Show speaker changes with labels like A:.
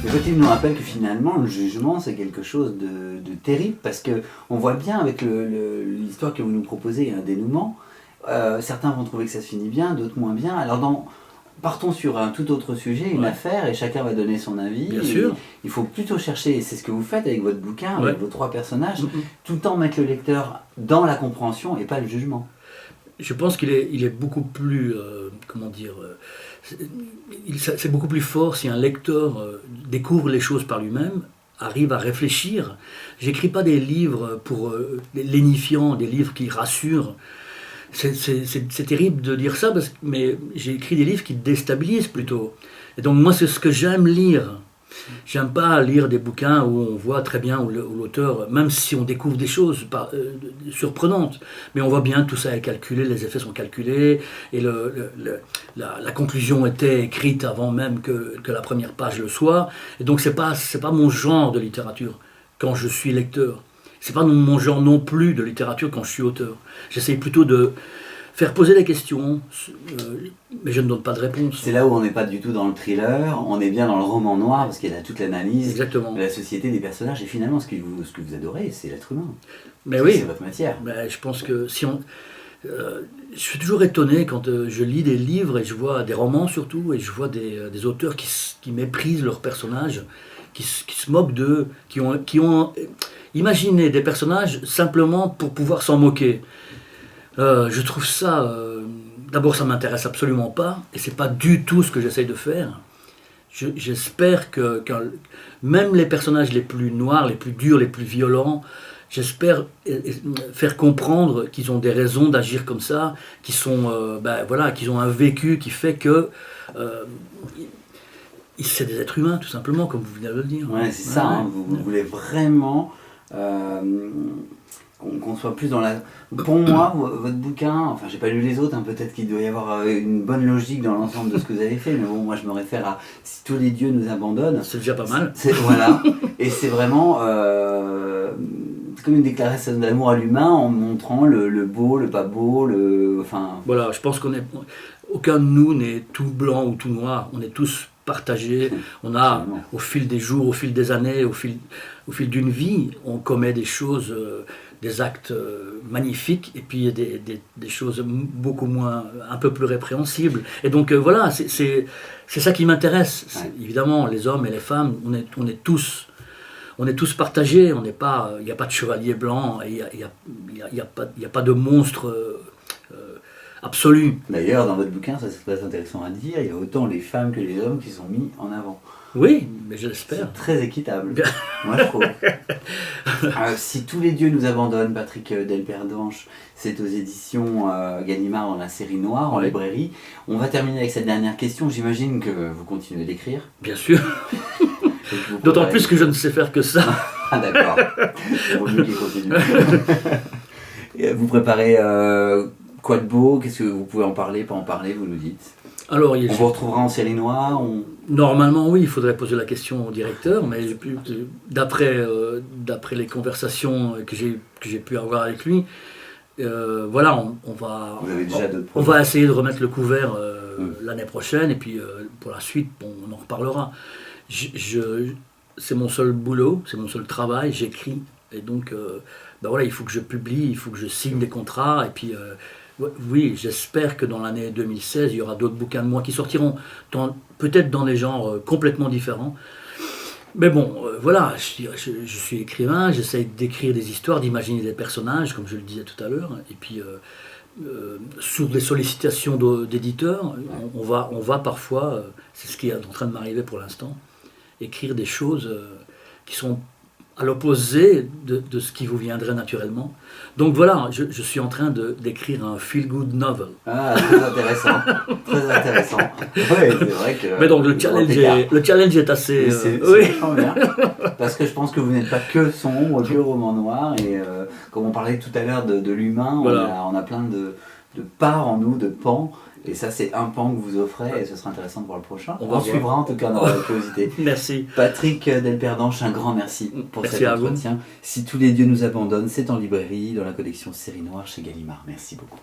A: Le côté nous rappelle que finalement, le jugement, c'est quelque chose de terrible, parce qu'on voit bien avec l'histoire que vous nous proposez, un dénouement, certains vont trouver que ça se finit bien, d'autres moins bien. Alors partons sur un tout autre sujet, une affaire, et chacun va donner son avis.
B: Bien sûr.
A: Il faut plutôt chercher, et c'est ce que vous faites avec votre bouquin, avec vos 3 personnages, tout le temps mettre le lecteur dans la compréhension et pas le jugement.
B: Je pense qu'il est beaucoup plus, c'est beaucoup plus fort si un lecteur découvre les choses par lui-même, arrive à réfléchir. J'écris pas des livres pour lénifiants, des livres qui rassurent. C'est terrible de dire ça, mais j'ai écrit des livres qui déstabilisent plutôt. Et donc moi, c'est ce que j'aime lire. J'aime pas lire des bouquins où on voit très bien, où l'auteur, même si on découvre des choses surprenantes, mais on voit bien que tout ça est calculé, les effets sont calculés, et la conclusion était écrite avant même que la première page le soit. Et donc c'est pas mon genre de littérature quand je suis lecteur. C'est pas mon genre non plus de littérature quand je suis auteur. J'essaye plutôt de faire poser des questions, mais je ne donne pas de réponse.
A: C'est là où on n'est pas du tout dans le thriller, on est bien dans le roman noir, parce qu'il y a toute l'analyse
B: Exactement.
A: de la société, des personnages, et finalement ce que vous adorez, c'est l'être humain.
B: Mais oui,
A: c'est votre matière.
B: Mais je pense que si on... je suis toujours étonné quand je lis des livres, et je vois des romans surtout, et je vois des auteurs qui méprisent leurs personnages, qui se moquent d'eux, qui ont imaginé des personnages simplement pour pouvoir s'en moquer. Je trouve ça... d'abord, ça ne m'intéresse absolument pas, et c'est pas du tout ce que j'essaye de faire. J'espère que même les personnages les plus noirs, les plus durs, les plus violents, j'espère faire comprendre qu'ils ont des raisons d'agir comme ça, qu'ils ont un vécu qui fait que... c'est des êtres humains, tout simplement, comme vous venez de le dire.
A: Ouais, c'est ça, hein, vous voulez vraiment... qu'on soit plus dans la... Pour moi, votre bouquin, enfin j'ai pas lu les autres, hein, peut-être qu'il doit y avoir une bonne logique dans l'ensemble de ce que vous avez fait, mais bon, moi je me réfère à Si tous les dieux nous abandonnent.
B: C'est déjà pas mal.
A: Voilà, et c'est vraiment c'est comme une déclaration d'amour à l'humain en montrant le beau, le pas beau, enfin...
B: Voilà, je pense aucun de nous n'est tout blanc ou tout noir, on est tous partagés, on a au fil des jours, au fil des années, au fil d'une vie, on commet des choses... des actes magnifiques et puis des choses beaucoup moins, un peu plus répréhensibles. Et donc voilà, c'est ça qui m'intéresse. Évidemment, les hommes et les femmes, on est tous partagés. Il n'y a pas de chevalier blanc, il n'y a pas de monstre absolu.
A: D'ailleurs, dans votre bouquin, ça c'est très intéressant à dire, il y a autant les femmes que les hommes qui sont mis en avant.
B: Oui, mais j'espère.
A: C'est très équitable, moi je trouve. Si tous les dieux nous abandonnent, Patrick Delperdanche, c'est aux éditions Gallimard dans la série Noire, en librairie. On va terminer avec cette dernière question. J'imagine que vous continuez d'écrire.
B: Bien sûr. D'autant plus que je ne sais faire que ça.
A: Ah d'accord. C'est vaut mieux qu'il continue. Vous préparez quoi de beau? Qu'est-ce que vous pouvez en parler, pas en parler, vous nous dites?
B: Alors,
A: on vous retrouvera en série noire
B: Normalement, oui, il faudrait poser la question au directeur, mais d'après les conversations que j'ai pu avoir avec lui, voilà, on va essayer de remettre le couvert l'année prochaine, et puis pour la suite, on en reparlera. C'est mon seul boulot, c'est mon seul travail, j'écris, et donc voilà, il faut que je publie, il faut que je signe des contrats, et puis... oui, j'espère que dans l'année 2016, il y aura d'autres bouquins de moi qui sortiront, peut-être dans des genres complètement différents. Mais bon, voilà, je suis écrivain, j'essaye d'écrire des histoires, d'imaginer des personnages, comme je le disais tout à l'heure, et puis sur des sollicitations d'éditeurs, on va parfois, c'est ce qui est en train de m'arriver pour l'instant, écrire des choses qui sont à l'opposé de ce qui vous viendrait naturellement. Donc voilà, je suis en train d'écrire un feel-good novel.
A: Ah, très intéressant. Très intéressant. Oui, c'est vrai que...
B: Mais donc le challenge est assez...
A: C'est vachement bien. Parce que je pense que vous n'êtes pas que sombre, que roman noir. Et comme on parlait tout à l'heure de l'humain, voilà. on a plein de parts en nous, de pans. Et ça, c'est un pan que vous offrez, et ce sera intéressant de voir le prochain. On suivra en tout cas dans la curiosité.
B: Merci.
A: Patrick Delperdanche, un grand merci pour cet entretien. Si tous les dieux nous abandonnent, c'est en librairie, dans la collection Série Noire chez Gallimard. Merci beaucoup.